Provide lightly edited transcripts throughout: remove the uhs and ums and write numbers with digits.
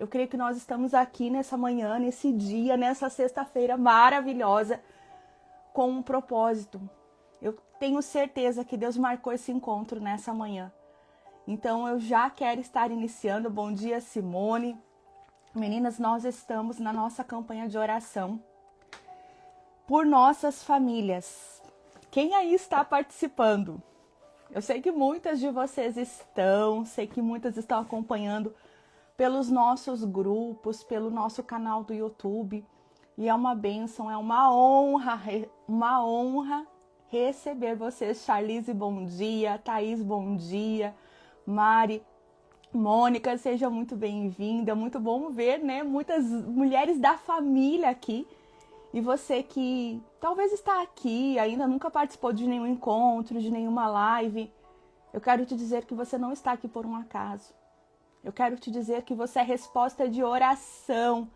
Eu creio que nós estamos aqui nessa manhã, nesse dia, nessa sexta-feira maravilhosa, com um propósito. Eu tenho certeza que Deus marcou esse encontro nessa manhã. Então eu já quero estar iniciando. Bom dia, Simone. Meninas, nós estamos na nossa campanha de oração por nossas famílias. Quem aí está participando? Eu sei que muitas de vocês estão, sei que muitas estão acompanhando pelos nossos grupos, pelo nosso canal do YouTube. E é uma bênção, é uma honra receber vocês. Charlize, bom dia. Thaís, bom dia. Mari, Mônica, seja muito bem-vinda. Muito bom ver, né? Muitas mulheres da família aqui. E você que talvez está aqui, ainda nunca participou de nenhum encontro, de nenhuma live, eu quero te dizer que você não está aqui por um acaso. Eu quero te dizer que você é resposta de oração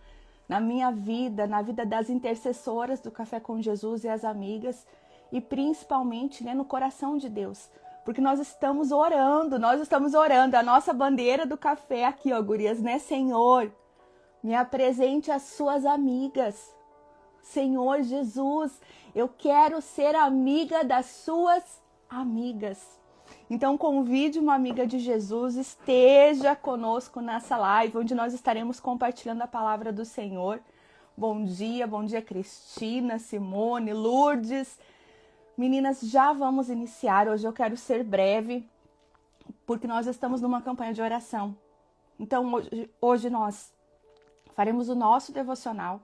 na minha vida, na vida das intercessoras do Café com Jesus e as amigas, e principalmente, né, no coração de Deus. Porque nós estamos orando. A nossa bandeira do café aqui, ó, gurias, né? Senhor, me apresente as suas amigas. Senhor Jesus, eu quero ser amiga das suas amigas. Então convide uma amiga de Jesus, esteja conosco nessa live, onde nós estaremos compartilhando a palavra do Senhor. Bom dia Cristina, Simone, Lourdes. Meninas, já vamos iniciar. Hoje eu quero ser breve, porque nós estamos numa campanha de oração. Então hoje nós faremos o nosso devocional,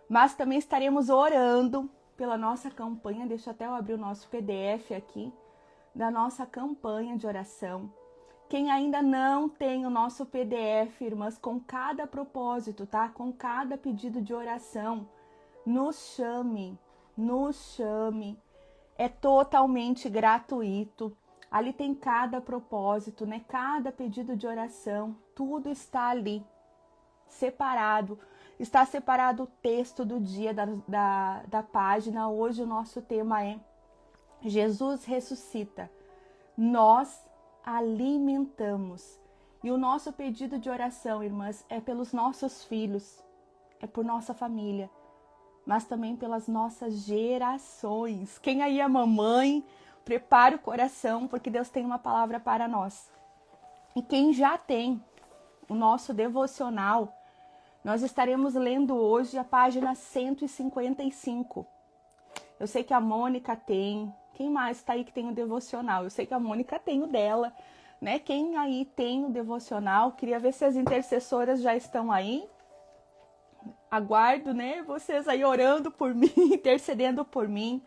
mas também estaremos orando pela nossa campanha. Deixa até eu abrir o nosso PDF aqui, da nossa campanha de oração. Quem ainda não tem o nosso PDF, irmãs, com cada propósito, tá? Com cada pedido de oração, nos chame. É totalmente gratuito. Ali tem cada propósito, né? Cada pedido de oração, tudo está ali, separado. Está separado o texto do dia da página. Hoje o nosso tema é Jesus ressuscita. Nós alimentamos. E o nosso pedido de oração, irmãs, é pelos nossos filhos, é por nossa família, mas também pelas nossas gerações. Quem aí é mamãe, prepare o coração, porque Deus tem uma palavra para nós. E quem já tem o nosso devocional, nós estaremos lendo hoje a página 155. Eu sei que a Mônica tem. Quem mais está aí que tem o devocional? Eu sei que a Mônica tem o dela, né? Quem aí tem o devocional? Queria ver se as intercessoras já estão aí. Aguardo, né? Vocês aí orando por mim, intercedendo por mim.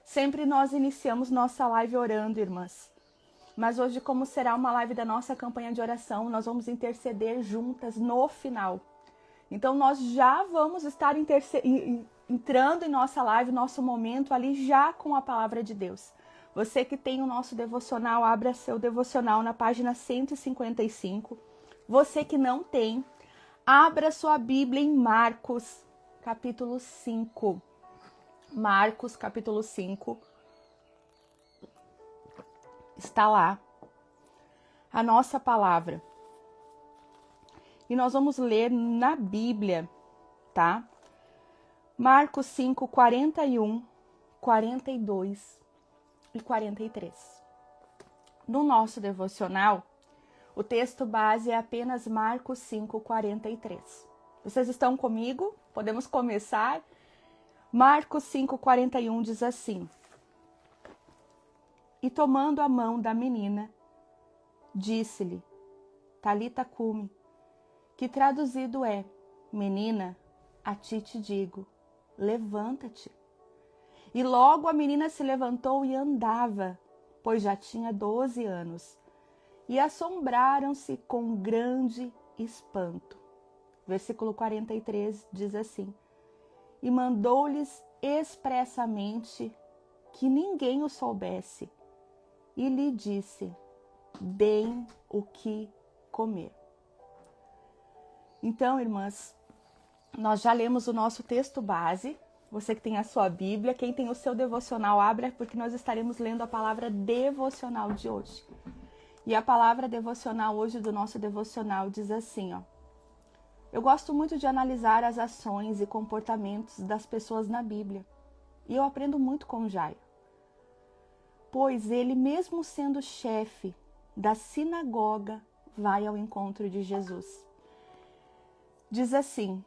Sempre nós iniciamos nossa live orando, irmãs. Mas hoje, como será uma live da nossa campanha de oração, nós vamos interceder juntas no final. Então, nós já vamos estar entrando em nossa live, nosso momento ali já com a palavra de Deus. Você que tem o nosso devocional, abra seu devocional na página 155. Você que não tem, abra sua Bíblia em Marcos, capítulo 5. Marcos, capítulo 5. Está lá a nossa palavra. E nós vamos ler na Bíblia, tá? Marcos 5, 41, 42 e 43. No nosso devocional, o texto base é apenas Marcos 5, 43. Vocês estão comigo? Podemos começar? Marcos 5, 41 diz assim: E tomando a mão da menina, disse-lhe, Talita cumi, que traduzido é, menina, a ti te digo, levanta-te. E logo a menina se levantou e andava, pois já tinha 12 anos. E assombraram-se com grande espanto. Versículo 43 diz assim: E mandou-lhes expressamente que ninguém o soubesse, e lhe disse, deem o que comer. Então, irmãs, nós já lemos o nosso texto base. Você que tem a sua Bíblia, quem tem o seu devocional, abra, porque nós estaremos lendo a palavra devocional de hoje. E a palavra devocional hoje do nosso devocional diz assim, ó: Eu gosto muito de analisar as ações e comportamentos das pessoas na Bíblia. E eu aprendo muito com Jairo. Pois ele, mesmo sendo chefe da sinagoga, vai ao encontro de Jesus. Diz assim: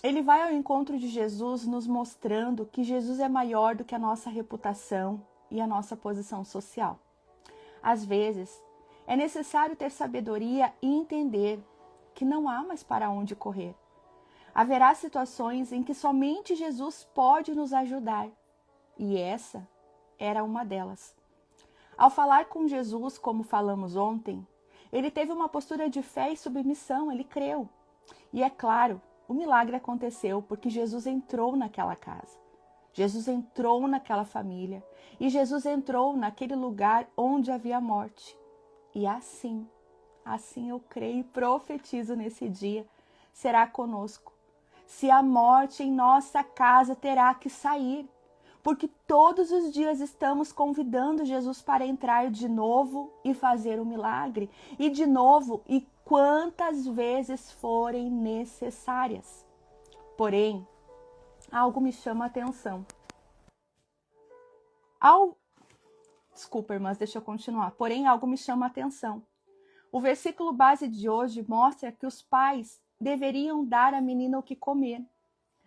ele vai ao encontro de Jesus nos mostrando que Jesus é maior do que a nossa reputação e a nossa posição social. Às vezes, é necessário ter sabedoria e entender que não há mais para onde correr. Haverá situações em que somente Jesus pode nos ajudar, e essa era uma delas. Ao falar com Jesus, como falamos ontem, ele teve uma postura de fé e submissão, ele creu. E é claro, o milagre aconteceu porque Jesus entrou naquela casa. Jesus entrou naquela família e Jesus entrou naquele lugar onde havia morte. E assim eu creio e profetizo nesse dia, será conosco. Se a morte em nossa casa terá que sair, porque todos os dias estamos convidando Jesus para entrar de novo e fazer o milagre, e de novo, e quantas vezes forem necessárias. Porém, algo me chama a atenção. Desculpa, irmãs, deixa eu continuar. Porém, algo me chama a atenção. O versículo base de hoje mostra que os pais deveriam dar à menina o que comer.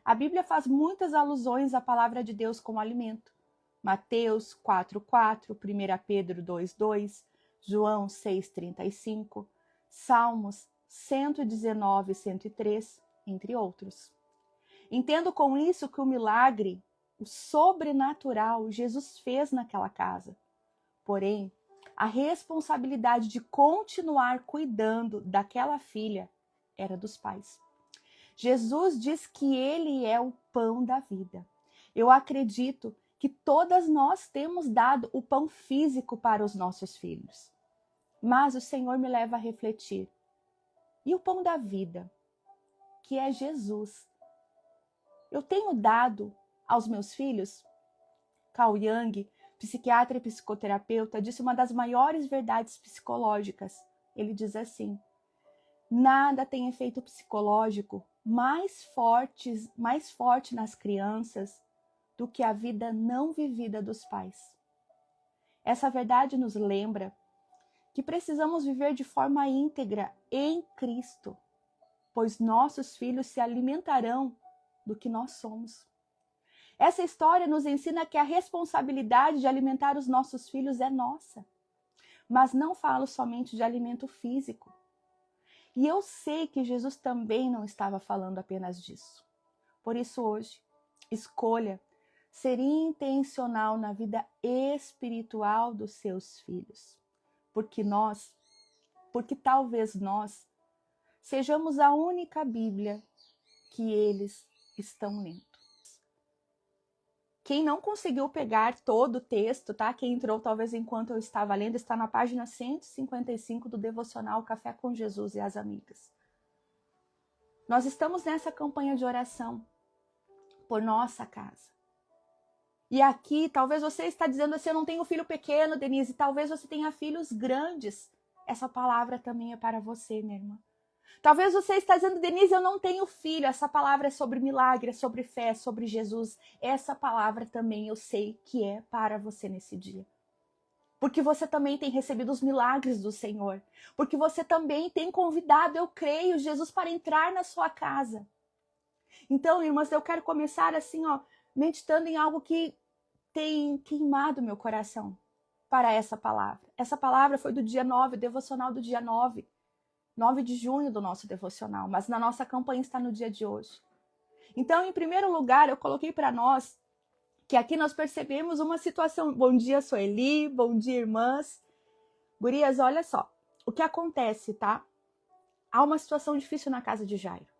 A Bíblia faz muitas alusões à palavra de Deus como alimento. Mateus 4:4, 1 Pedro 2:2, João 6:35, Salmos 119 e 103, entre outros. Entendo com isso que o milagre, o sobrenatural, Jesus fez naquela casa. Porém, a responsabilidade de continuar cuidando daquela filha era dos pais. Jesus diz que ele é o pão da vida. Eu acredito que todas nós temos dado o pão físico para os nossos filhos. Mas o Senhor me leva a refletir. E o pão da vida, que é Jesus? Eu tenho dado aos meus filhos? Carl Jung, psiquiatra e psicoterapeuta, disse uma das maiores verdades psicológicas. Ele diz assim: nada tem efeito psicológico mais forte nas crianças do que a vida não vivida dos pais. Essa verdade nos lembra que precisamos viver de forma íntegra em Cristo, pois nossos filhos se alimentarão do que nós somos. Essa história nos ensina que a responsabilidade de alimentar os nossos filhos é nossa. Mas não falo somente de alimento físico. E eu sei que Jesus também não estava falando apenas disso. Por isso hoje, escolha ser intencional na vida espiritual dos seus filhos. Porque talvez nós sejamos a única Bíblia que eles estão lendo. Quem não conseguiu pegar todo o texto, tá? Quem entrou talvez enquanto eu estava lendo, está na página 155 do devocional Café com Jesus e as Amigas. Nós estamos nessa campanha de oração por nossa casa. E aqui, talvez você está dizendo assim: eu não tenho filho pequeno, Denise, talvez você tenha filhos grandes. Essa palavra também é para você, minha irmã. Talvez você está dizendo: Denise, eu não tenho filho. Essa palavra é sobre milagre, é sobre fé, é sobre Jesus. Essa palavra também eu sei que é para você nesse dia. Porque você também tem recebido os milagres do Senhor. Porque você também tem convidado, eu creio, Jesus para entrar na sua casa. Então, irmãs, eu quero começar assim, meditando em algo que tem queimado meu coração para essa palavra. Essa palavra foi do dia 9, devocional do dia 9 de junho do nosso devocional, mas na nossa campanha está no dia de hoje. Então, em primeiro lugar, eu coloquei para nós que aqui nós percebemos uma situação. Bom dia, Sueli, bom dia, irmãs. Gurias, olha só, o que acontece, tá? Há uma situação difícil na casa de Jairo.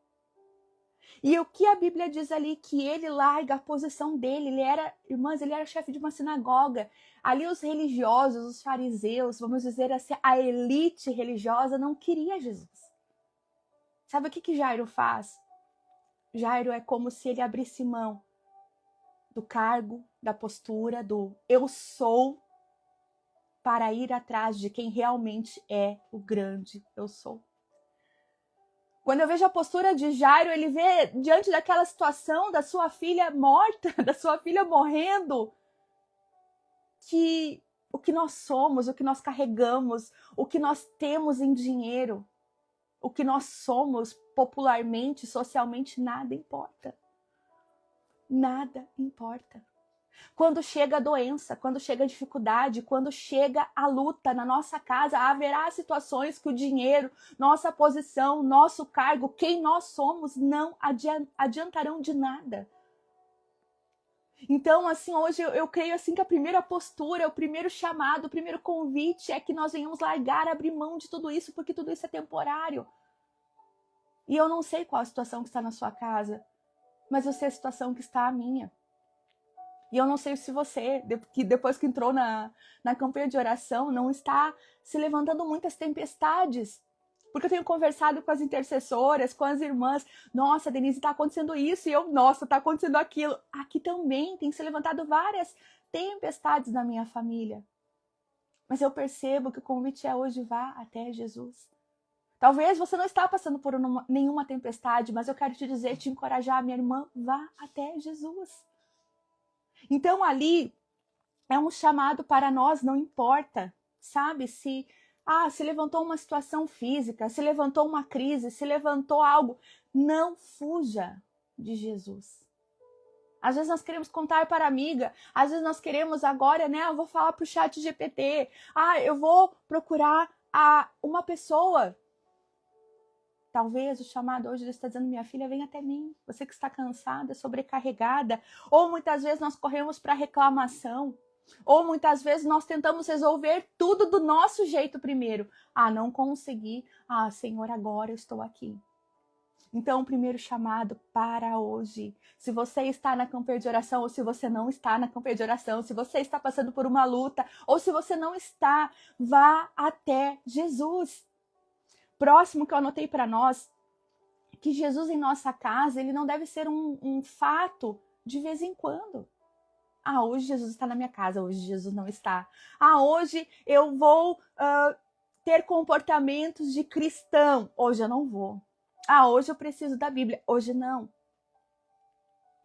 E o que a Bíblia diz ali, que ele larga a posição dele, ele era chefe de uma sinagoga. Ali os religiosos, os fariseus, vamos dizer assim, a elite religiosa não queria Jesus. Sabe o que Jairo faz? Jairo é como se ele abrisse mão do cargo, da postura, do eu sou, para ir atrás de quem realmente é o grande eu sou. Quando eu vejo a postura de Jairo, ele vê diante daquela situação da sua filha morta, da sua filha morrendo, que o que nós somos, o que nós carregamos, o que nós temos em dinheiro, o que nós somos popularmente, socialmente, nada importa. Nada importa. Quando chega a doença, quando chega a dificuldade, quando chega a luta na nossa casa, haverá situações que o dinheiro, nossa posição, nosso cargo, quem nós somos, não adiantarão de nada. Então, assim, hoje eu creio assim que a primeira postura, o primeiro chamado, o primeiro convite é que nós venhamos largar, abrir mão de tudo isso, porque tudo isso é temporário. E eu não sei qual a situação que está na sua casa, mas eu sei a situação que está a minha. E eu não sei se você, que depois que entrou na campanha de oração, não está se levantando muitas tempestades. Porque eu tenho conversado com as intercessoras, com as irmãs. Nossa, Denise, está acontecendo isso. E eu, nossa, está acontecendo aquilo. Aqui também tem se levantado várias tempestades na minha família. Mas eu percebo que o convite é hoje, vá até Jesus. Talvez você não está passando por nenhuma tempestade, mas eu quero te dizer, te encorajar, minha irmã, vá até Jesus. Então ali é um chamado para nós, não importa, sabe, se levantou uma situação física, se levantou uma crise, se levantou algo, não fuja de Jesus. Às vezes nós queremos contar para a amiga, às vezes nós queremos agora, né, eu vou falar para o chat GPT, eu vou procurar uma pessoa. Talvez o chamado hoje está dizendo, minha filha, vem até mim. Você que está cansada, sobrecarregada. Ou muitas vezes nós corremos para reclamação. Ou muitas vezes nós tentamos resolver tudo do nosso jeito primeiro. Não consegui. Senhor, agora eu estou aqui. Então, o primeiro chamado para hoje. Se você está na campanha de oração ou se você não está na campanha de oração, se você está passando por uma luta ou se você não está, vá até Jesus. Próximo que eu anotei para nós, que Jesus em nossa casa, ele não deve ser um fato de vez em quando. Hoje Jesus está na minha casa, hoje Jesus não está. Hoje eu vou ter comportamentos de cristão, hoje eu não vou. Hoje eu preciso da Bíblia, hoje não.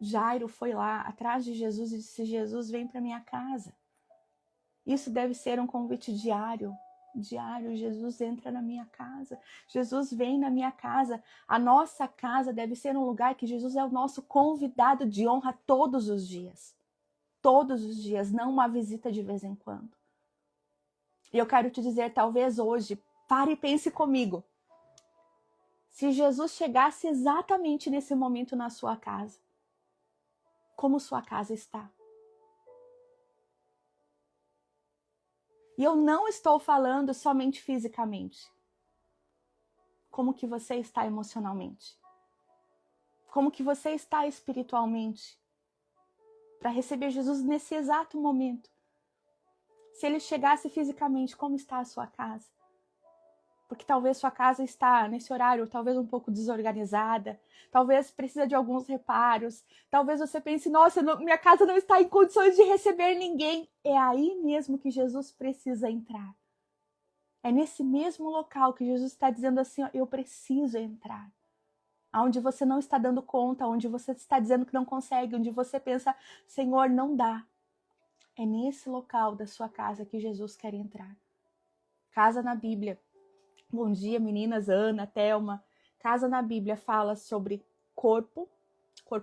Jairo foi lá atrás de Jesus e disse, Jesus, vem para minha casa. Isso deve ser um convite diário. Jesus entra na minha casa, Jesus vem na minha casa. A nossa casa deve ser um lugar que Jesus é o nosso convidado de honra todos os dias, não uma visita de vez em quando. E eu quero te dizer, talvez hoje, pare e pense comigo, se Jesus chegasse exatamente nesse momento na sua casa, como sua casa está? E eu não estou falando somente fisicamente. Como que você está emocionalmente? Como que você está espiritualmente? Para receber Jesus nesse exato momento. Se ele chegasse fisicamente, como está a sua casa? Porque talvez sua casa está nesse horário, talvez um pouco desorganizada, talvez precisa de alguns reparos, talvez você pense, nossa, minha casa não está em condições de receber ninguém. É aí mesmo que Jesus precisa entrar. É nesse mesmo local que Jesus está dizendo assim, eu preciso entrar. Onde você não está dando conta, onde você está dizendo que não consegue, onde você pensa, Senhor, não dá. É nesse local da sua casa que Jesus quer entrar. Casa na Bíblia. Bom dia, meninas, Ana, Thelma. Casa na Bíblia fala sobre corpo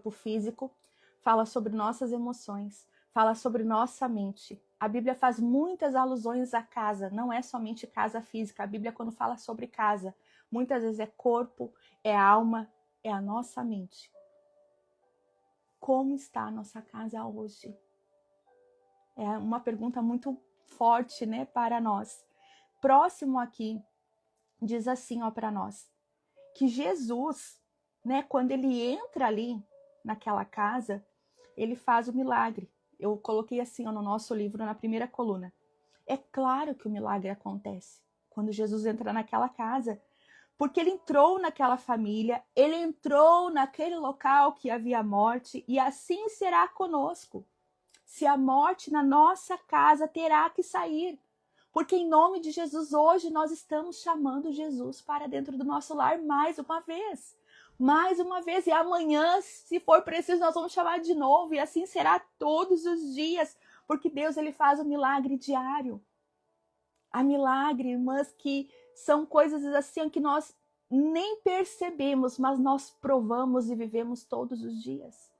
físico, fala sobre nossas emoções, fala sobre nossa mente. A Bíblia faz muitas alusões à casa, não é somente casa física. A Bíblia, quando fala sobre casa, muitas vezes é corpo, é alma, é a nossa mente. Como está a nossa casa hoje? É uma pergunta muito forte, né, para nós. Próximo aqui, diz assim, para nós, que Jesus, né, quando ele entra ali naquela casa, ele faz o milagre. Eu coloquei assim, no nosso livro, na primeira coluna. É claro que o milagre acontece quando Jesus entra naquela casa, porque ele entrou naquela família, ele entrou naquele local que havia morte, e assim será conosco. Se a morte na nossa casa terá que sair, Porque em nome de Jesus, hoje nós estamos chamando Jesus para dentro do nosso lar mais uma vez. Mais uma vez. E amanhã, se for preciso, nós vamos chamar de novo. E assim será todos os dias. Porque Deus, ele faz um milagre diário. Há milagre, irmãs, que são coisas assim que nós nem percebemos, mas nós provamos e vivemos todos os dias.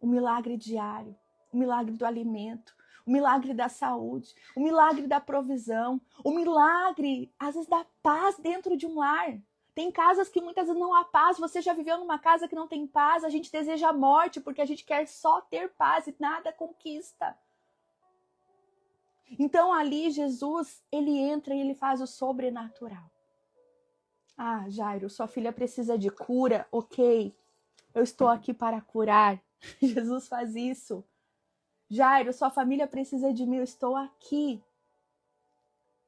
O milagre diário, o milagre do alimento, o milagre da saúde, o milagre da provisão, o milagre, às vezes, da paz dentro de um lar. Tem casas que muitas vezes não há paz. Você já viveu numa casa que não tem paz? A gente deseja a morte porque a gente quer só ter paz e nada conquista. Então ali Jesus, ele entra e ele faz o sobrenatural. Ah, Jairo, sua filha precisa de cura, ok. Eu estou aqui para curar. Jesus faz isso. Jairo, sua família precisa de mim, eu estou aqui.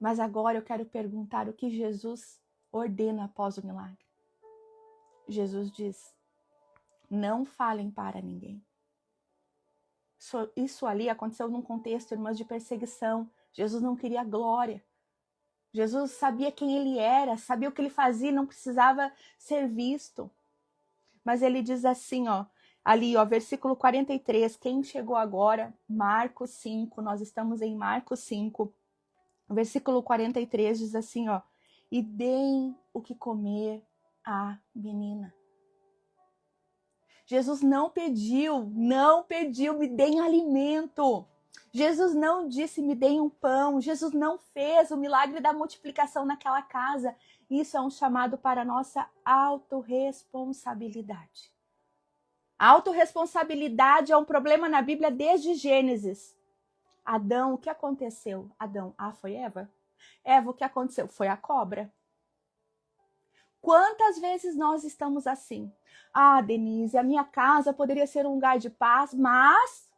Mas agora eu quero perguntar o que Jesus ordena após o milagre. Jesus diz, não falem para ninguém. Isso ali aconteceu num contexto, irmãs, de perseguição. Jesus não queria glória. Jesus sabia quem ele era, sabia o que ele fazia, não precisava ser visto. Mas ele diz assim, ali, versículo 43, quem chegou agora? Marcos 5, nós estamos em Marcos 5. Versículo 43 diz assim, e deem o que comer à menina. Jesus não pediu, me deem alimento. Jesus não disse, me deem um pão. Jesus não fez o milagre da multiplicação naquela casa. Isso é um chamado para a nossa autorresponsabilidade. A autorresponsabilidade é um problema na Bíblia desde Gênesis. Adão, o que aconteceu? Adão, foi Eva? Eva, o que aconteceu? Foi a cobra. Quantas vezes nós estamos assim? Denise, a minha casa poderia ser um lugar de paz, mas...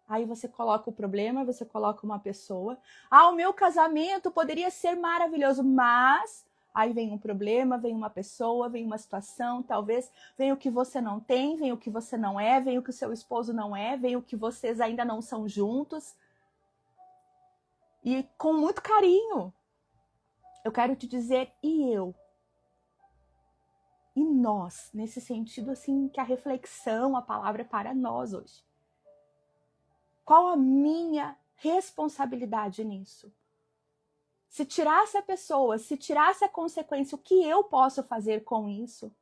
Aí você coloca o problema, você coloca uma pessoa. O meu casamento poderia ser maravilhoso, mas... Aí vem um problema, vem uma pessoa, vem uma situação, talvez vem o que você não tem, vem o que você não é, vem o que o seu esposo não é, vem o que vocês ainda não são juntos. E com muito carinho, eu quero te dizer, e eu? E nós, nesse sentido assim, que a reflexão, a palavra é para nós hoje. Qual a minha responsabilidade nisso? Se tirasse a pessoa, se tirasse a consequência, o que eu posso fazer com isso?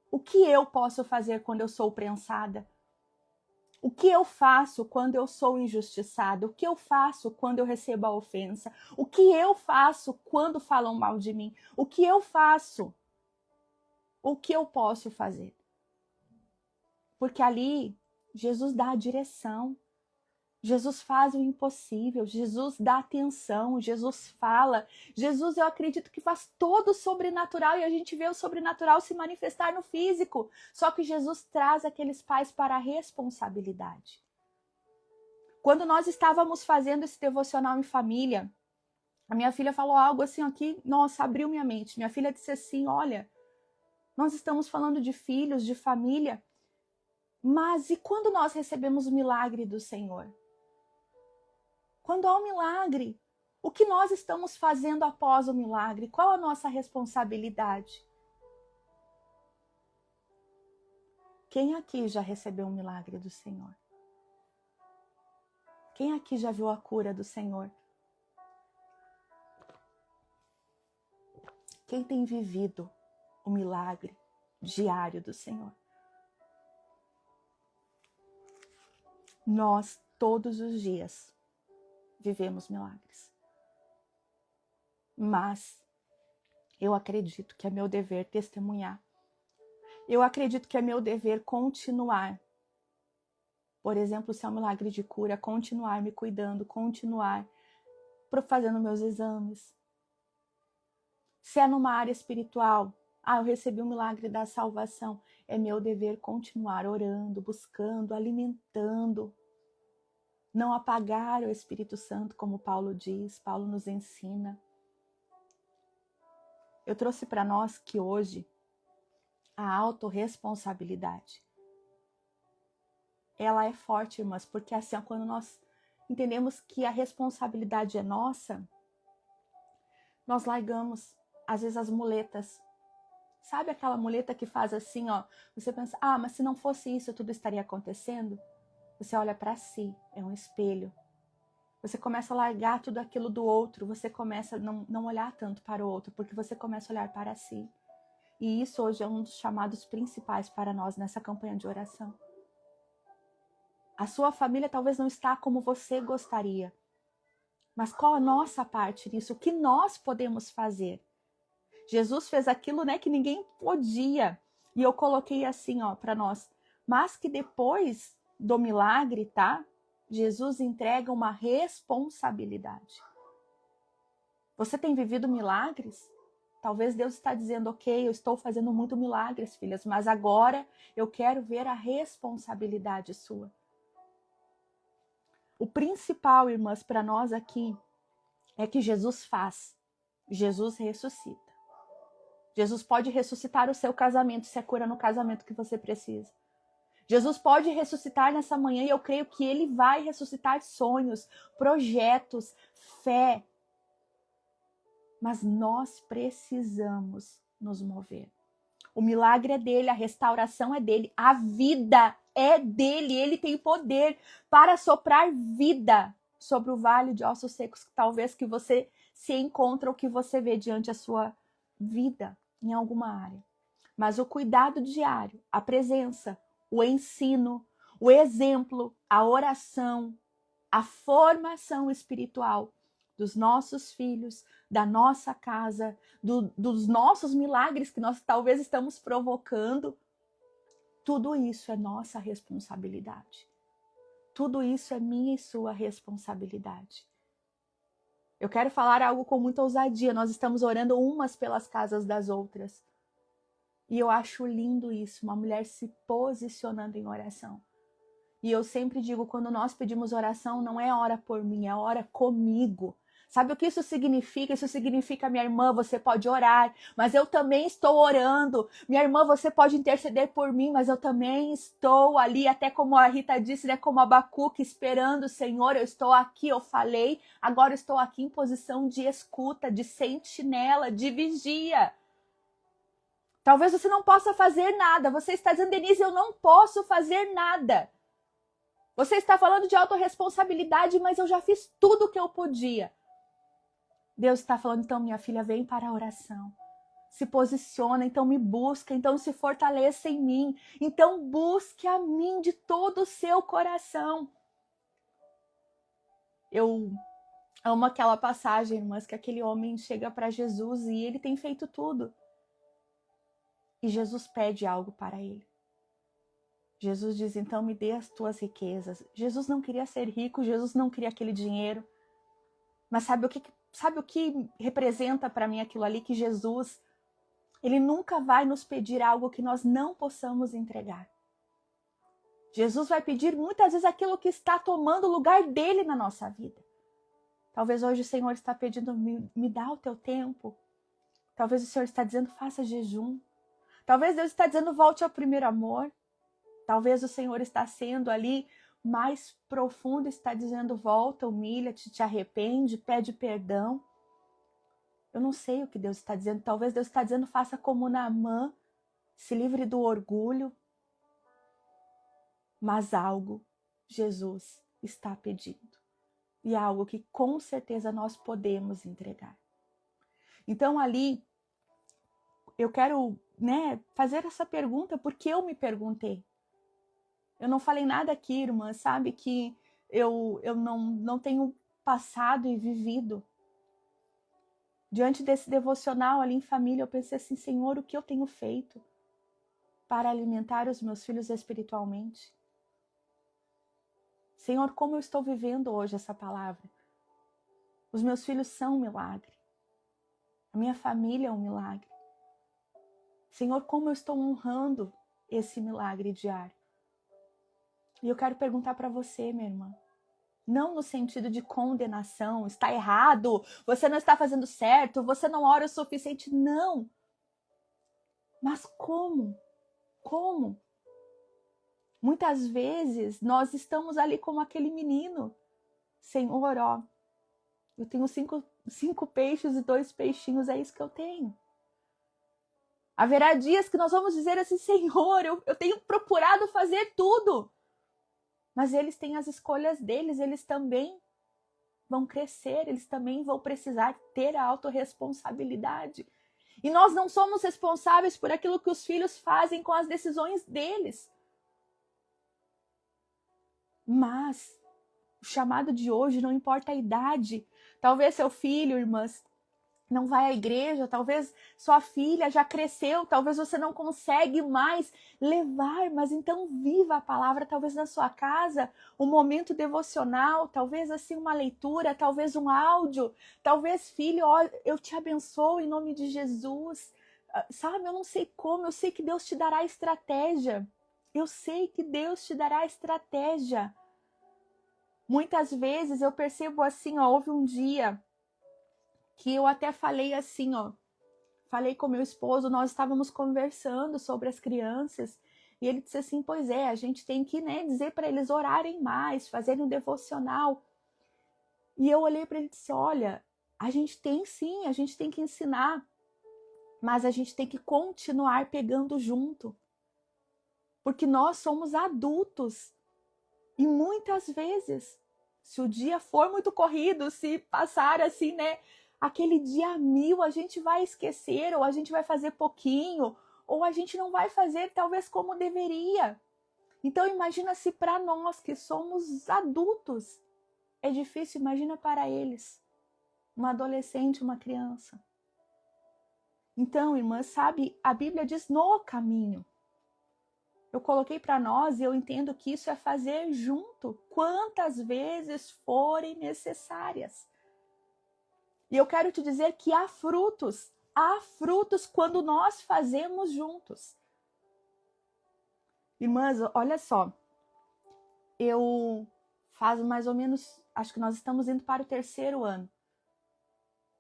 O que eu posso fazer quando eu sou prensada? O que eu faço quando eu sou injustiçada? O que eu faço quando eu recebo a ofensa? O que eu faço quando falam mal de mim? O que eu faço? O que eu posso fazer? Porque ali, Jesus dá a direção. Jesus faz o impossível, Jesus dá atenção, Jesus fala. Jesus, eu acredito que faz todo o sobrenatural e a gente vê o sobrenatural se manifestar no físico. Só que Jesus traz aqueles pais para a responsabilidade. Quando nós estávamos fazendo esse devocional em família, a minha filha falou algo assim aqui, nossa, abriu minha mente. Minha filha disse assim, olha, nós estamos falando de filhos, de família, mas e quando nós recebemos o milagre do Senhor? Quando há um milagre, o que nós estamos fazendo após o milagre? Qual a nossa responsabilidade? Quem aqui já recebeu um milagre do Senhor? Quem aqui já viu a cura do Senhor? Quem tem vivido o milagre diário do Senhor? Nós, todos os dias, vivemos milagres. Mas eu acredito que é meu dever testemunhar. Eu acredito que é meu dever continuar. Por exemplo, se é um milagre de cura, continuar me cuidando, continuar fazendo meus exames. Se é numa área espiritual, eu recebi um milagre da salvação, é meu dever continuar orando, buscando, alimentando. Não apagar o Espírito Santo, como Paulo diz, Paulo nos ensina. Eu trouxe para nós que hoje a autorresponsabilidade, ela é forte, irmãs, porque assim, quando nós entendemos que a responsabilidade é nossa, nós largamos, às vezes, as muletas. Sabe aquela muleta que faz assim, ó? Você pensa, mas se não fosse isso, tudo estaria acontecendo? Você olha para si, é um espelho. Você começa a largar tudo aquilo do outro, você começa a não olhar tanto para o outro, porque você começa a olhar para si. E isso hoje é um dos chamados principais para nós nessa campanha de oração. A sua família talvez não está como você gostaria, mas qual a nossa parte nisso? O que nós podemos fazer? Jesus fez aquilo, né, que ninguém podia. E eu coloquei assim, ó, para nós. Mas que depois do milagre, tá? Jesus entrega uma responsabilidade. Você tem vivido milagres? Talvez Deus está dizendo, ok, eu estou fazendo muito milagres, filhas, mas agora eu quero ver a responsabilidade sua. O principal, irmãs, para nós aqui, é que Jesus faz. Jesus ressuscita. Jesus pode ressuscitar o seu casamento, se é cura no casamento que você precisa. Jesus pode ressuscitar nessa manhã e eu creio que Ele vai ressuscitar sonhos, projetos, fé. Mas nós precisamos nos mover. O milagre é dele, a restauração é dele, a vida é dele. Ele tem poder para soprar vida sobre o vale de ossos secos, talvez que você se encontra ou que você vê diante da sua vida em alguma área. Mas o cuidado diário, a presença, o ensino, o exemplo, a oração, a formação espiritual dos nossos filhos, da nossa casa, dos nossos milagres que nós talvez estamos provocando, tudo isso é nossa responsabilidade. Tudo isso é minha e sua responsabilidade. Eu quero falar algo com muita ousadia. Nós estamos orando umas pelas casas das outras. E eu acho lindo isso, uma mulher se posicionando em oração. E eu sempre digo, quando nós pedimos oração, não é ora por mim, é ora comigo. Sabe o que isso significa? Isso significa, minha irmã, você pode orar, mas eu também estou orando. Minha irmã, você pode interceder por mim, mas eu também estou ali, até como a Rita disse, né, como Abacuque, esperando o Senhor. Eu estou aqui, eu falei, agora estou aqui em posição de escuta, de sentinela, de vigia. Talvez você não possa fazer nada. Você está dizendo, Denise, eu não posso fazer nada. Você está falando de autorresponsabilidade, mas eu já fiz tudo o que eu podia. Deus está falando, então, minha filha, vem para a oração. Se posiciona, então me busca, então se fortaleça em mim. Então busque a mim de todo o seu coração. Eu amo aquela passagem, irmãs, que aquele homem chega para Jesus e ele tem feito tudo. E Jesus pede algo para ele. Jesus diz, então me dê as tuas riquezas. Jesus não queria ser rico, Jesus não queria aquele dinheiro. Mas sabe o que representa para mim aquilo ali? Que Jesus, ele nunca vai nos pedir algo que nós não possamos entregar. Jesus vai pedir muitas vezes aquilo que está tomando o lugar dele na nossa vida. Talvez hoje o Senhor está pedindo, me dá o teu tempo. Talvez o Senhor está dizendo, faça jejum. Talvez Deus está dizendo, volte ao primeiro amor. Talvez o Senhor está sendo ali mais profundo, está dizendo, volta, humilha-te, te arrepende, pede perdão. Eu não sei o que Deus está dizendo. Talvez Deus está dizendo, faça como Naamã, se livre do orgulho. Mas algo Jesus está pedindo. E é algo que com certeza nós podemos entregar. Então ali, eu quero, fazer essa pergunta porque eu me perguntei. Eu não falei nada aqui, irmã, sabe que eu não tenho passado e vivido. Diante desse devocional ali em família, eu pensei assim, Senhor, o que eu tenho feito para alimentar os meus filhos espiritualmente? Senhor, como eu estou vivendo hoje essa palavra? Os meus filhos são um milagre. A minha família é um milagre. Senhor, como eu estou honrando esse milagre diário? E eu quero perguntar para você, minha irmã, não no sentido de condenação, está errado, você não está fazendo certo, você não ora o suficiente, não. Mas como? Como? Muitas vezes nós estamos ali como aquele menino, Senhor, ó, eu tenho cinco peixes e 2 peixinhos, é isso que eu tenho. Haverá dias que nós vamos dizer assim, Senhor, eu tenho procurado fazer tudo. Mas eles têm as escolhas deles, eles também vão crescer, eles também vão precisar ter a autorresponsabilidade. E nós não somos responsáveis por aquilo que os filhos fazem com as decisões deles. Mas o chamado de hoje não importa a idade. Talvez seu filho, irmãs, não vai à igreja, talvez sua filha já cresceu, talvez você não consegue mais levar, mas então viva a palavra, talvez na sua casa, um momento devocional, talvez assim uma leitura, talvez um áudio, talvez filho, ó, eu te abençoo em nome de Jesus, sabe, eu não sei como, eu sei que Deus te dará estratégia, eu sei que Deus te dará estratégia. Muitas vezes eu percebo assim, ó, houve um dia que eu até falei assim, ó, falei com meu esposo, nós estávamos conversando sobre as crianças, e ele disse assim, pois é, a gente tem que, né, dizer para eles orarem mais, fazerem um devocional. E eu olhei para ele e disse, olha, a gente tem sim, a gente tem que ensinar, mas a gente tem que continuar pegando junto, porque nós somos adultos, e muitas vezes, se o dia for muito corrido, se passar assim, né, aquele dia 1000 a gente vai esquecer, ou a gente vai fazer pouquinho, ou a gente não vai fazer talvez como deveria. Então imagina se para nós que somos adultos é difícil, imagina para eles, uma adolescente, uma criança. Então, irmã, sabe, a Bíblia diz no caminho. Eu coloquei para nós e eu entendo que isso é fazer junto, quantas vezes forem necessárias. E eu quero te dizer que há frutos quando nós fazemos juntos. Irmãs, olha só, eu faz mais ou menos, acho que nós estamos indo para o 3º ano,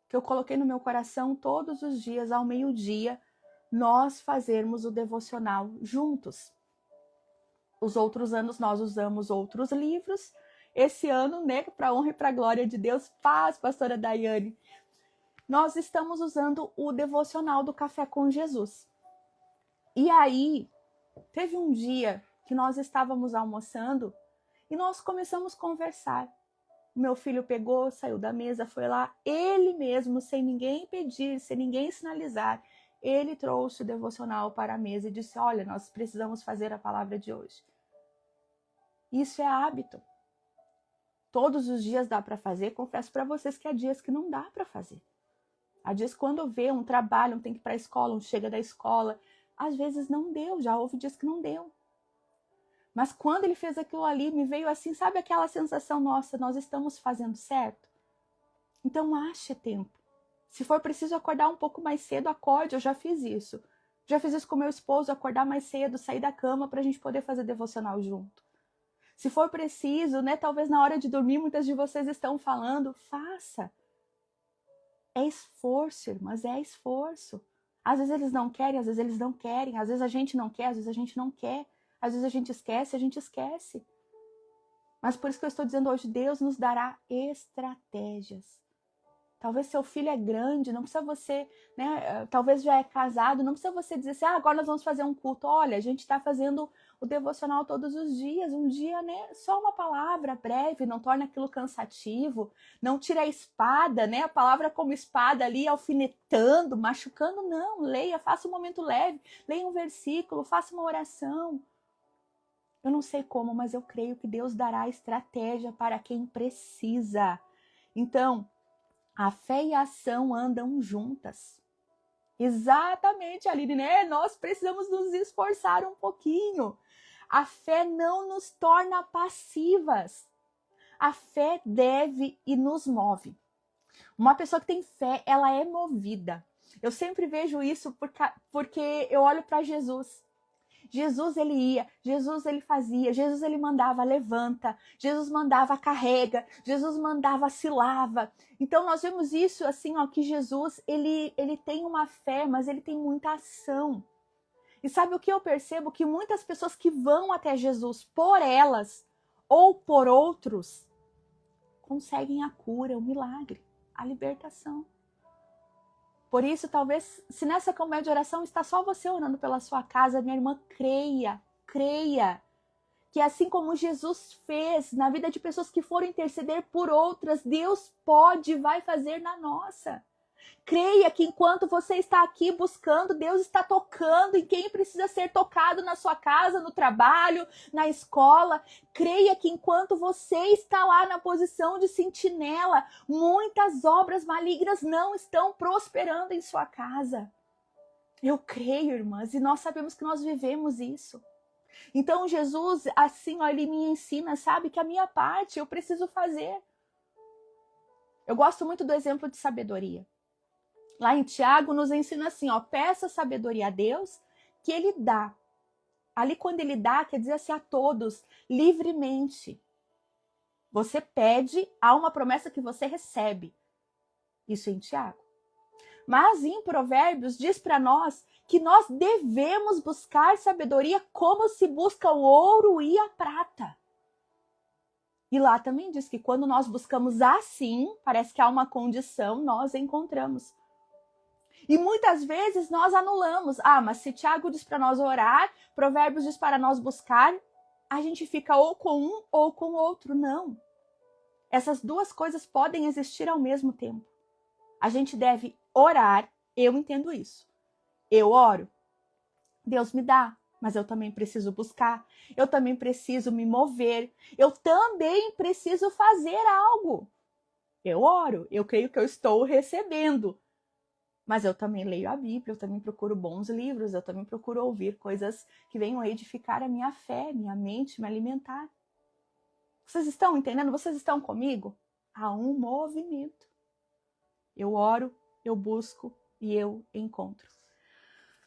que eu coloquei no meu coração todos os dias, ao meio-dia, nós fazermos o devocional juntos. Os outros anos nós usamos outros livros. Esse ano, né, para honra e para glória de Deus, paz, pastora Daiane, nós estamos usando o devocional do Café com Jesus. E aí, teve um dia que nós estávamos almoçando e nós começamos a conversar. O meu filho pegou, saiu da mesa, foi lá, ele mesmo, sem ninguém pedir, sem ninguém sinalizar, ele trouxe o devocional para a mesa e disse, olha, nós precisamos fazer a palavra de hoje. Isso é hábito. Todos os dias dá para fazer, confesso para vocês que há dias que não dá para fazer. Há dias quando vê um trabalho, um tem que ir para a escola, um chega da escola, às vezes não deu, já houve dias que não deu. Mas quando ele fez aquilo ali, me veio assim, sabe aquela sensação, nossa, nós estamos fazendo certo? Então ache tempo. Se for preciso acordar um pouco mais cedo, acorde, eu já fiz isso. Já fiz isso com meu esposo, acordar mais cedo, sair da cama para a gente poder fazer devocional junto. Se for preciso, né, talvez na hora de dormir, muitas de vocês estão falando, faça. É esforço, irmãs, é esforço. Às vezes eles não querem, às vezes eles não querem, às vezes a gente não quer, às vezes a gente não quer, às vezes a gente esquece. Mas por isso que eu estou dizendo hoje, Deus nos dará estratégias. Talvez seu filho é grande, não precisa você, né? Talvez já é casado, não precisa você dizer assim, agora nós vamos fazer um culto. Olha, a gente está fazendo o devocional todos os dias, um dia, né? Só uma palavra breve, não torna aquilo cansativo, não tira a espada, né? A palavra como espada ali, alfinetando, machucando, não. Leia, faça um momento leve, leia um versículo, faça uma oração. Eu não sei como, mas eu creio que Deus dará estratégia para quem precisa. Então, a fé e a ação andam juntas. Exatamente, Aline, né? Nós precisamos nos esforçar um pouquinho. A fé não nos torna passivas. A fé deve e nos move. Uma pessoa que tem fé, ela é movida. Eu sempre vejo isso porque eu olho para Jesus. Jesus ele ia, Jesus ele fazia, Jesus ele mandava levanta, Jesus mandava carrega, Jesus mandava se lava. Então nós vemos isso assim, ó, que Jesus ele tem uma fé, mas ele tem muita ação. E sabe o que eu percebo? Que muitas pessoas que vão até Jesus por elas ou por outros conseguem a cura, o milagre, a libertação. Por isso, talvez, se nessa campanha de oração está só você orando pela sua casa, minha irmã, creia que assim como Jesus fez na vida de pessoas que foram interceder por outras, Deus pode e vai fazer na nossa. Creia que enquanto você está aqui buscando, Deus está tocando em quem precisa ser tocado na sua casa, no trabalho, na escola. Creia que enquanto você está lá na posição de sentinela, muitas obras malignas não estão prosperando em sua casa. Eu creio, irmãs, e nós sabemos que nós vivemos isso. Então Jesus, assim, ó, ele me ensina, sabe, que a minha parte eu preciso fazer. Eu gosto muito do exemplo de sabedoria. Lá em Tiago nos ensina assim, ó, peça sabedoria a Deus que ele dá. Ali quando ele dá, quer dizer assim, a todos, livremente. Você pede, há uma promessa que você recebe. Isso em Tiago. Mas em Provérbios diz para nós que nós devemos buscar sabedoria como se busca o ouro e a prata. E lá também diz que quando nós buscamos assim, parece que há uma condição, nós encontramos. E muitas vezes nós anulamos. Ah, mas se Tiago diz para nós orar, Provérbios diz para nós buscar, a gente fica ou com um ou com o outro. Não. Essas duas coisas podem existir ao mesmo tempo. A gente deve orar, eu entendo isso. Eu oro, Deus me dá, mas eu também preciso buscar, eu também preciso me mover, eu também preciso fazer algo. Eu oro, eu creio que eu estou recebendo, mas eu também leio a Bíblia, eu também procuro bons livros, eu também procuro ouvir coisas que venham a edificar a minha fé, minha mente, me alimentar. Vocês estão entendendo? Vocês estão comigo? Há um movimento. Eu oro, eu busco e eu encontro.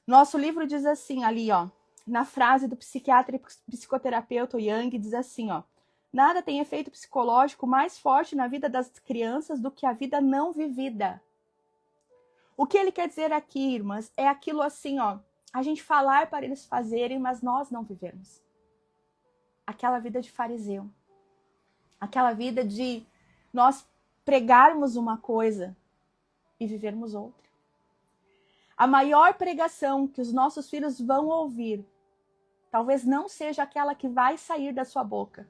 Nosso livro diz assim, ali, ó, na frase do psiquiatra e psicoterapeuta Jung, diz assim, ó, nada tem efeito psicológico mais forte na vida das crianças do que a vida não vivida. O que ele quer dizer aqui, irmãs, é aquilo assim, ó, a gente falar para eles fazerem, mas nós não vivermos. Aquela vida de fariseu. Aquela vida de nós pregarmos uma coisa e vivermos outra. A maior pregação que os nossos filhos vão ouvir, talvez não seja aquela que vai sair da sua boca.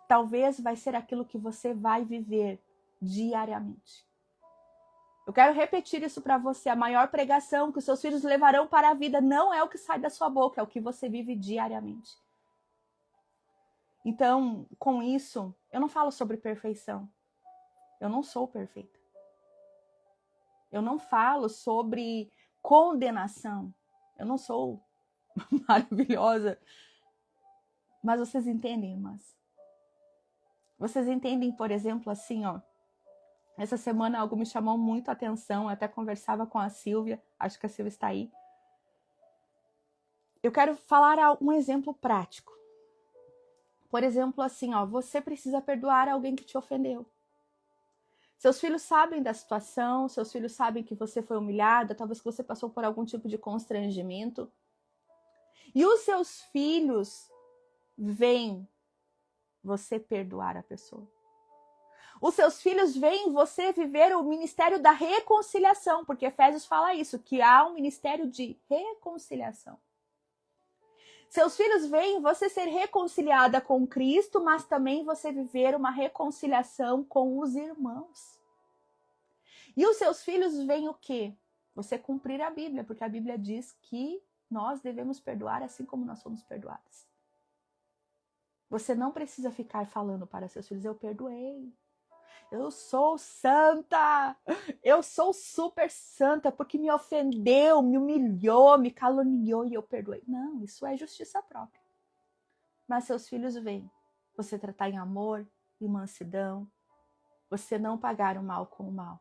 Talvez vai ser aquilo que você vai viver diariamente. Eu quero repetir isso para você. A maior pregação que os seus filhos levarão para a vida não é o que sai da sua boca, é o que você vive diariamente. Então, com isso, eu não falo sobre perfeição. Eu não sou perfeita. Eu não falo sobre condenação. Eu não sou maravilhosa. Mas vocês entendem, irmãs? Vocês entendem, por exemplo, assim, ó. Essa semana algo me chamou muito a atenção. Eu até conversava com a Silvia. Acho que a Silvia está aí. Eu quero falar um exemplo prático. Por exemplo, assim, ó. Você precisa perdoar alguém que te ofendeu. Seus filhos sabem da situação, seus filhos sabem que você foi humilhada, talvez que você passou por algum tipo de constrangimento. E os seus filhos veem você perdoar a pessoa. Os seus filhos veem você viver o ministério da reconciliação, porque Efésios fala isso, que há um ministério de reconciliação. Seus filhos veem você ser reconciliada com Cristo, mas também você viver uma reconciliação com os irmãos. E os seus filhos veem o quê? Você cumprir a Bíblia, porque a Bíblia diz que nós devemos perdoar assim como nós somos perdoados. Você não precisa ficar falando para seus filhos, eu perdoei. Eu sou santa, eu sou super santa porque me ofendeu, me humilhou, me caluniou e eu perdoei. Não, isso é justiça própria. Mas seus filhos veem você tratar em amor, em mansidão, você não pagar o mal com o mal.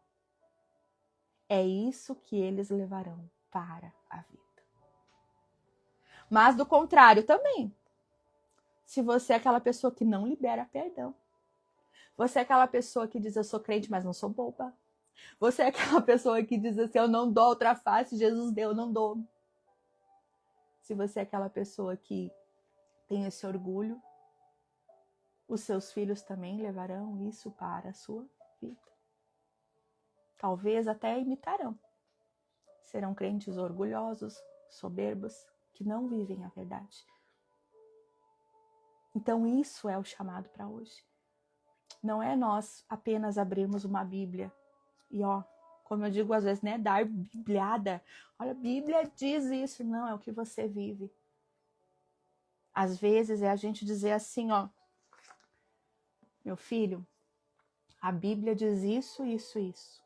É isso que eles levarão para a vida. Mas do contrário também, se você é aquela pessoa que não libera perdão, você é aquela pessoa que diz, eu sou crente, mas não sou boba. Você é aquela pessoa que diz assim, eu não dou outra face, Jesus deu, eu não dou. Se você é aquela pessoa que tem esse orgulho, os seus filhos também levarão isso para a sua vida. Talvez até imitarão. Serão crentes orgulhosos, soberbos, que não vivem a verdade. Então isso é o chamado para hoje. Não é nós apenas abrirmos uma Bíblia e como eu digo às vezes, né, dar bibliada. Olha, a Bíblia diz isso. Não, é o que você vive. Às vezes é a gente dizer assim, meu filho, a Bíblia diz isso, isso, isso.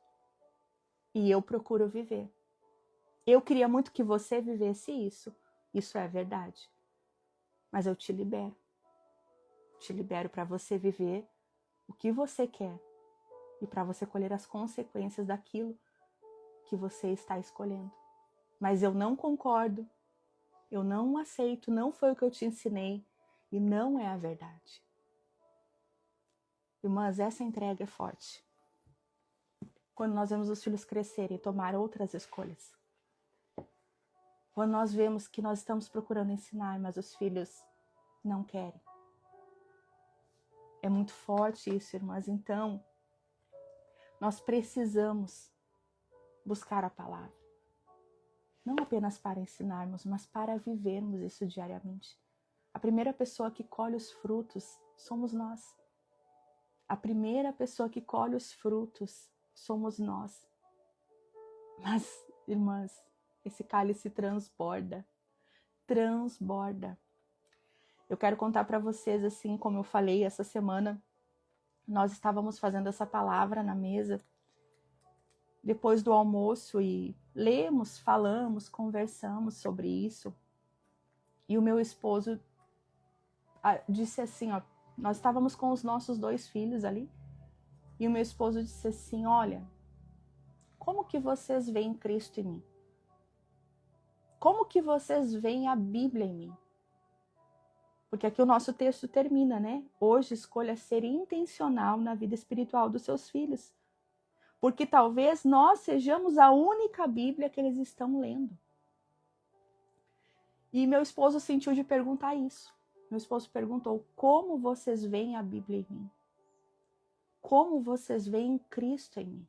E eu procuro viver. Eu queria muito que você vivesse isso. Isso é verdade. Mas eu te libero. Te libero para você viver o que você quer. E para você colher as consequências daquilo que você está escolhendo. Mas eu não concordo, eu não aceito, não foi o que eu te ensinei e não é a verdade. Irmãs, essa entrega é forte. Quando nós vemos os filhos crescerem e tomar outras escolhas. Quando nós vemos que nós estamos procurando ensinar, mas os filhos não querem. É muito forte isso, irmãs. Então, nós precisamos buscar a palavra. Não apenas para ensinarmos, mas para vivermos isso diariamente. A primeira pessoa que colhe os frutos somos nós. A primeira pessoa que colhe os frutos somos nós. Mas, irmãs, esse cálice transborda. Transborda. Eu quero contar para vocês, assim como eu falei essa semana, nós estávamos fazendo essa palavra na mesa, depois do almoço, e lemos, falamos, conversamos sobre isso. E o meu esposo disse assim, nós estávamos com os nossos 2 filhos ali, e o meu esposo disse assim, olha, como que vocês veem Cristo em mim? Como que vocês veem a Bíblia em mim? Porque aqui o nosso texto termina, né? Hoje escolha ser intencional na vida espiritual dos seus filhos. Porque talvez nós sejamos a única Bíblia que eles estão lendo. E meu esposo sentiu de perguntar isso. Meu esposo perguntou, como vocês veem a Bíblia em mim? Como vocês veem Cristo em mim?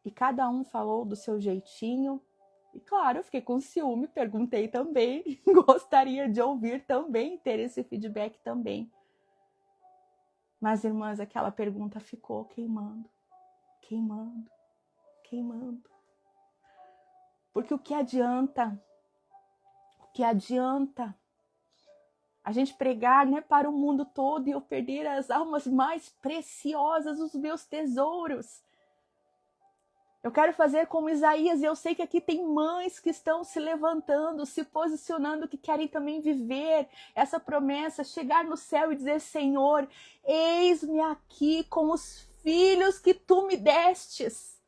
E cada um falou do seu jeitinho. E claro, eu fiquei com ciúme, perguntei também. Gostaria de ouvir também, ter esse feedback também. Mas, irmãs, aquela pergunta ficou queimando. Queimando, queimando. Porque o que adianta a gente pregar, né, para o mundo todo e eu perder as almas mais preciosas, os meus tesouros? Eu quero fazer como Isaías, e eu sei que aqui tem mães que estão se levantando, se posicionando, que querem também viver essa promessa, chegar no céu e dizer, Senhor, eis-me aqui com os filhos que tu me destes.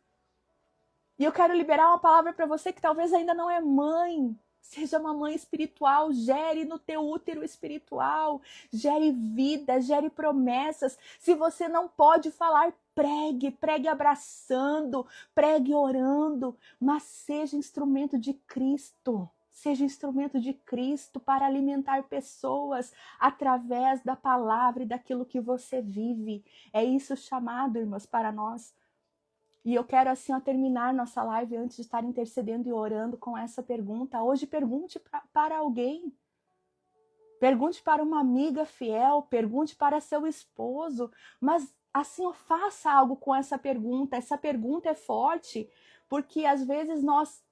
E eu quero liberar uma palavra para você que talvez ainda não é mãe. Seja uma mãe espiritual, gere no teu útero espiritual, gere vida, gere promessas. Se você não pode falar, pregue abraçando, pregue orando, mas seja instrumento de Cristo. Seja instrumento de Cristo para alimentar pessoas através da palavra e daquilo que você vive. É isso chamado, irmãs, para nós. E eu quero assim terminar nossa live antes de estar intercedendo e orando com essa pergunta. Hoje pergunte para alguém. Pergunte para uma amiga fiel, pergunte para seu esposo, mas assim, faça algo com essa pergunta. Essa pergunta é forte, porque às vezes nós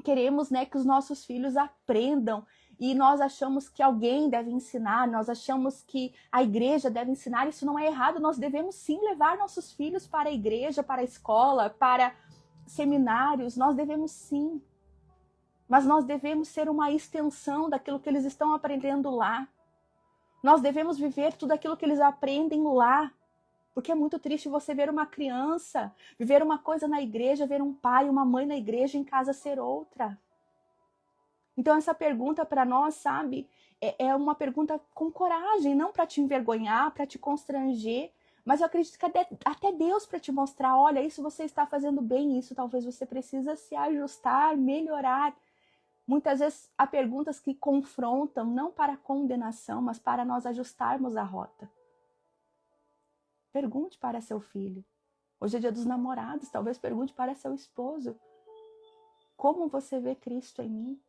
queremos, né, que os nossos filhos aprendam e nós achamos que alguém deve ensinar, nós achamos que a igreja deve ensinar. Isso não é errado, nós devemos sim levar nossos filhos para a igreja, para a escola, para seminários, nós devemos sim. Mas nós devemos ser uma extensão daquilo que eles estão aprendendo lá. Nós devemos viver tudo aquilo que eles aprendem lá. Porque é muito triste você ver uma criança viver uma coisa na igreja, ver um pai, uma mãe na igreja, em casa ser outra. Então essa pergunta para nós, sabe, é uma pergunta com coragem, não para te envergonhar, para te constranger, mas eu acredito que até Deus para te mostrar, olha, isso você está fazendo bem, isso talvez você precisa se ajustar, melhorar. Muitas vezes há perguntas que confrontam, não para condenação, mas para nós ajustarmos a rota. Pergunte para seu filho. Hoje é dia dos namorados, talvez pergunte para seu esposo. Como você vê Cristo em mim?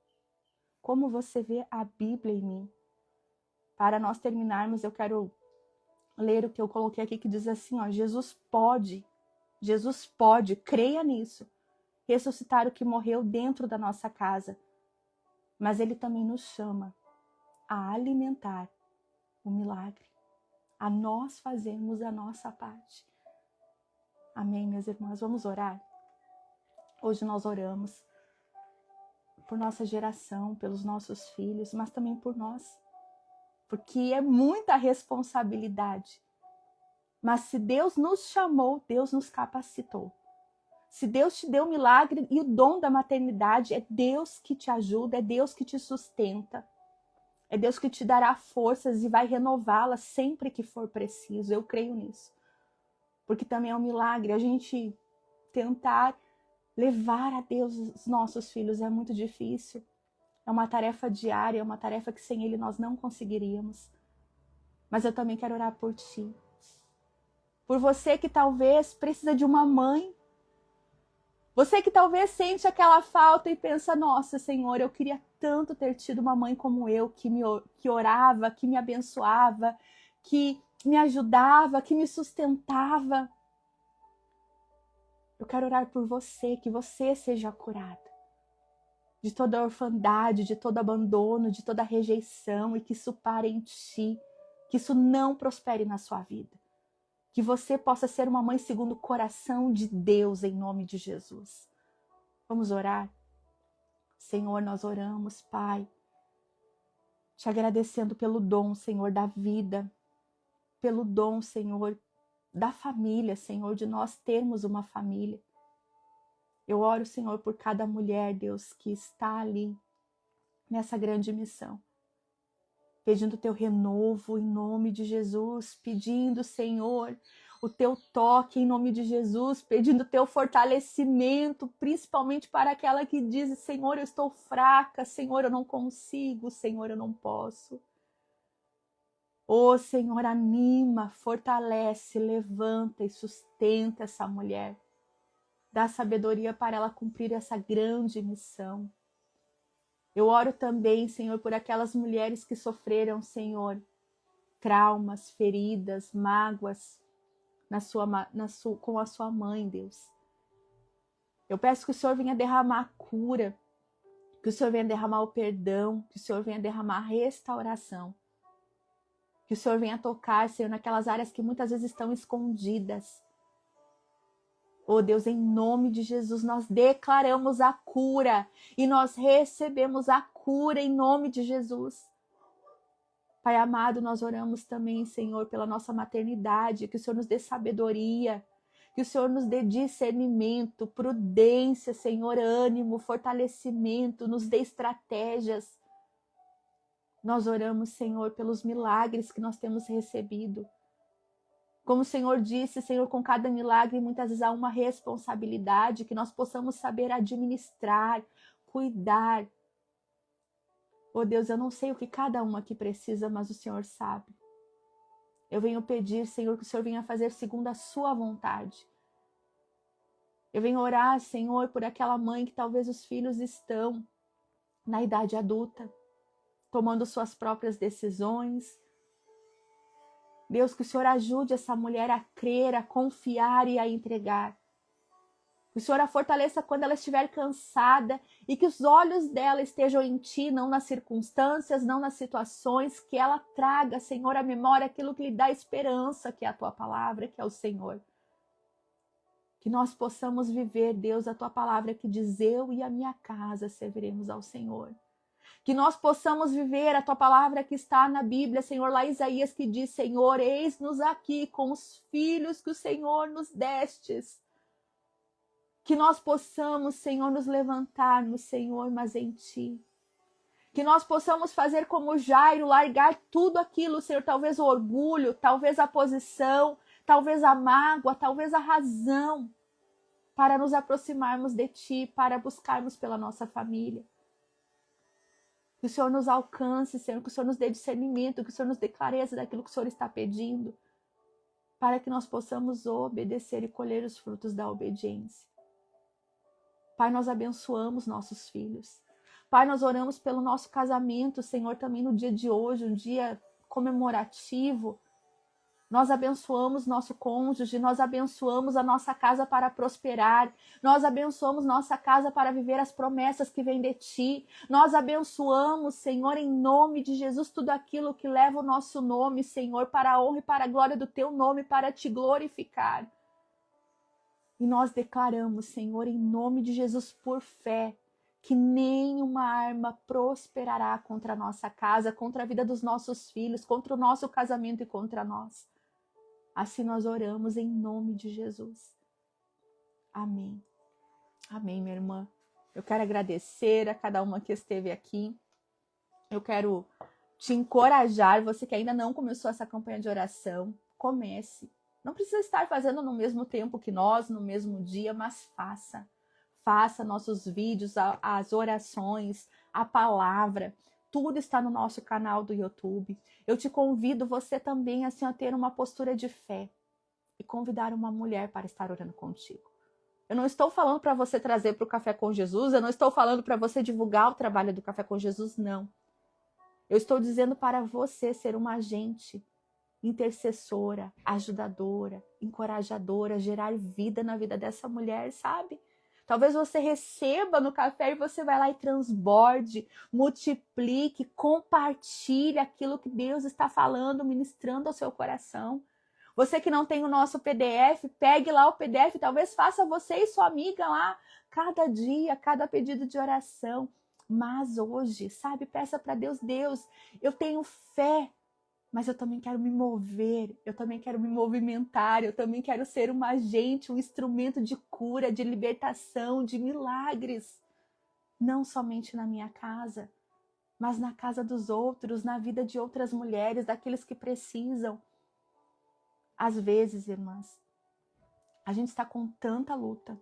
Como você vê a Bíblia em mim? Para nós terminarmos, eu quero ler o que eu coloquei aqui, que diz assim, ó, Jesus pode, creia nisso, ressuscitar o que morreu dentro da nossa casa. Mas Ele também nos chama a alimentar o milagre, a nós fazermos a nossa parte. Amém, minhas irmãs? Vamos orar? Hoje nós oramos por nossa geração, pelos nossos filhos, mas também por nós. Porque é muita responsabilidade. Mas se Deus nos chamou, Deus nos capacitou. Se Deus te deu o milagre e o dom da maternidade, é Deus que te ajuda, é Deus que te sustenta. É Deus que te dará forças e vai renová-las sempre que for preciso. Eu creio nisso. Porque também é um milagre a gente tentar levar a Deus os nossos filhos. É muito difícil. É uma tarefa diária, é uma tarefa que sem Ele nós não conseguiríamos. Mas eu também quero orar por ti. Por você que talvez precisa de uma mãe. Você que talvez sente aquela falta e pensa, nossa, Senhor, eu queria tanto ter tido uma mãe como eu, que orava, que me abençoava, que me ajudava, que me sustentava. Eu quero orar por você, que você seja curado de toda orfandade, de todo abandono, de toda rejeição, e que isso pare em ti, que isso não prospere na sua vida. Que você possa ser uma mãe segundo o coração de Deus, em nome de Jesus. Vamos orar? Senhor, nós oramos, Pai, te agradecendo pelo dom, Senhor, da vida, pelo dom, Senhor, da família, Senhor, de nós termos uma família. Eu oro, Senhor, por cada mulher, Deus, que está ali nessa grande missão, pedindo o teu renovo em nome de Jesus, pedindo, Senhor, o teu toque em nome de Jesus, pedindo o teu fortalecimento, principalmente para aquela que diz, Senhor, eu estou fraca, Senhor, eu não consigo, Senhor, eu não posso. Ô, Senhor, anima, fortalece, levanta e sustenta essa mulher. Dá sabedoria para ela cumprir essa grande missão. Eu oro também, Senhor, por aquelas mulheres que sofreram, Senhor, traumas, feridas, mágoas com a sua mãe, Deus. Eu peço que o Senhor venha derramar a cura, que o Senhor venha derramar o perdão, que o Senhor venha derramar a restauração. Que o Senhor venha tocar, Senhor, naquelas áreas que muitas vezes estão escondidas. Oh Deus, em nome de Jesus, nós declaramos a cura e nós recebemos a cura em nome de Jesus. Pai amado, nós oramos também, Senhor, pela nossa maternidade, que o Senhor nos dê sabedoria, que o Senhor nos dê discernimento, prudência, Senhor, ânimo, fortalecimento, nos dê estratégias. Nós oramos, Senhor, pelos milagres que nós temos recebido. Como o Senhor disse, Senhor, com cada milagre muitas vezes há uma responsabilidade, que nós possamos saber administrar, cuidar. Oh Deus, eu não sei o que cada um aqui precisa, mas o Senhor sabe. Eu venho pedir, Senhor, que o Senhor venha fazer segundo a sua vontade. Eu venho orar, Senhor, por aquela mãe que talvez os filhos estão na idade adulta, tomando suas próprias decisões. Deus, que o Senhor ajude essa mulher a crer, a confiar e a entregar. Que o Senhor a fortaleça quando ela estiver cansada e que os olhos dela estejam em Ti, não nas circunstâncias, não nas situações, que ela traga, Senhor, à memória aquilo que lhe dá esperança, que é a Tua palavra, que é o Senhor. Que nós possamos viver, Deus, a Tua palavra que diz, eu e a minha casa serviremos ao Senhor. Que nós possamos viver a Tua palavra que está na Bíblia, Senhor, lá Isaías que diz, Senhor, eis-nos aqui com os filhos que o Senhor nos destes. Que nós possamos, Senhor, nos levantarmos, Senhor, mas em Ti. Que nós possamos fazer como Jairo, largar tudo aquilo, Senhor, talvez o orgulho, talvez a posição, talvez a mágoa, talvez a razão, para nos aproximarmos de Ti, para buscarmos pela nossa família. Que o Senhor nos alcance, Senhor, que o Senhor nos dê discernimento, que o Senhor nos dê clareza daquilo que o Senhor está pedindo, para que nós possamos obedecer e colher os frutos da obediência. Pai, nós abençoamos nossos filhos. Pai, nós oramos pelo nosso casamento, Senhor, também no dia de hoje, um dia comemorativo. Nós abençoamos nosso cônjuge, nós abençoamos a nossa casa para prosperar, nós abençoamos nossa casa para viver as promessas que vêm de Ti, nós abençoamos, Senhor, em nome de Jesus, tudo aquilo que leva o nosso nome, Senhor, para a honra e para a glória do Teu nome, para Te glorificar. E nós declaramos, Senhor, em nome de Jesus, por fé, que nenhuma arma prosperará contra a nossa casa, contra a vida dos nossos filhos, contra o nosso casamento e contra nós. Assim nós oramos em nome de Jesus. Amém. Amém, minha irmã. Eu quero agradecer a cada uma que esteve aqui. Eu quero te encorajar, você que ainda não começou essa campanha de oração, comece. Não precisa estar fazendo no mesmo tempo que nós, no mesmo dia, mas faça. Faça nossos vídeos, as orações, a palavra. Tudo está no nosso canal do YouTube. Eu te convido você também assim, a ter uma postura de fé e convidar uma mulher para estar orando contigo. Eu não estou falando para você trazer para o Café com Jesus, eu não estou falando para você divulgar o trabalho do Café com Jesus, não. Eu estou dizendo para você ser uma agente intercessora, ajudadora, encorajadora, gerar vida na vida dessa mulher, sabe? Talvez você receba no café e você vai lá e transborde, multiplique, compartilhe aquilo que Deus está falando, ministrando ao seu coração. Você que não tem o nosso PDF, pegue lá o PDF, talvez faça você e sua amiga lá, cada dia, cada pedido de oração. Mas hoje, sabe, peça para Deus, Deus, eu tenho fé, mas eu também quero me mover, eu também quero me movimentar, eu também quero ser uma agente, um instrumento de cura, de libertação, de milagres. Não somente na minha casa, mas na casa dos outros, na vida de outras mulheres, daqueles que precisam. Às vezes, irmãs, a gente está com tanta luta,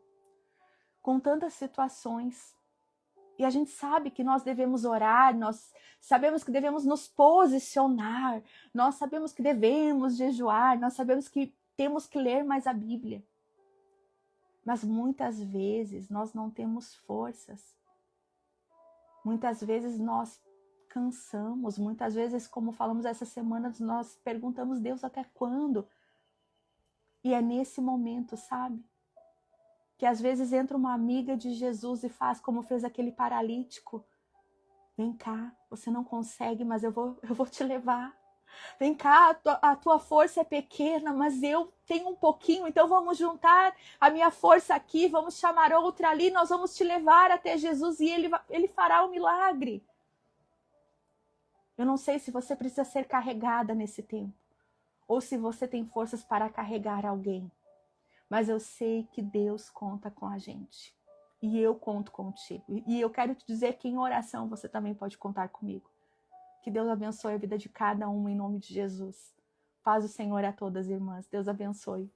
com tantas situações, e a gente sabe que nós devemos orar, nós sabemos que devemos nos posicionar, nós sabemos que devemos jejuar, nós sabemos que temos que ler mais a Bíblia. Mas muitas vezes nós não temos forças. Muitas vezes nós cansamos, muitas vezes, como falamos essa semana, nós perguntamos, Deus, até quando? E é nesse momento, sabe? Que às vezes entra uma amiga de Jesus e faz como fez aquele paralítico. Vem cá, você não consegue, mas eu vou te levar. Vem cá, a tua força é pequena, mas eu tenho um pouquinho, então vamos juntar a minha força aqui, vamos chamar outra ali, nós vamos te levar até Jesus e ele fará o milagre. Eu não sei se você precisa ser carregada nesse tempo, ou se você tem forças para carregar alguém. Mas eu sei que Deus conta com a gente. E eu conto contigo. E eu quero te dizer que em oração você também pode contar comigo. Que Deus abençoe a vida de cada uma em nome de Jesus. Paz o Senhor a todas, irmãs. Deus abençoe.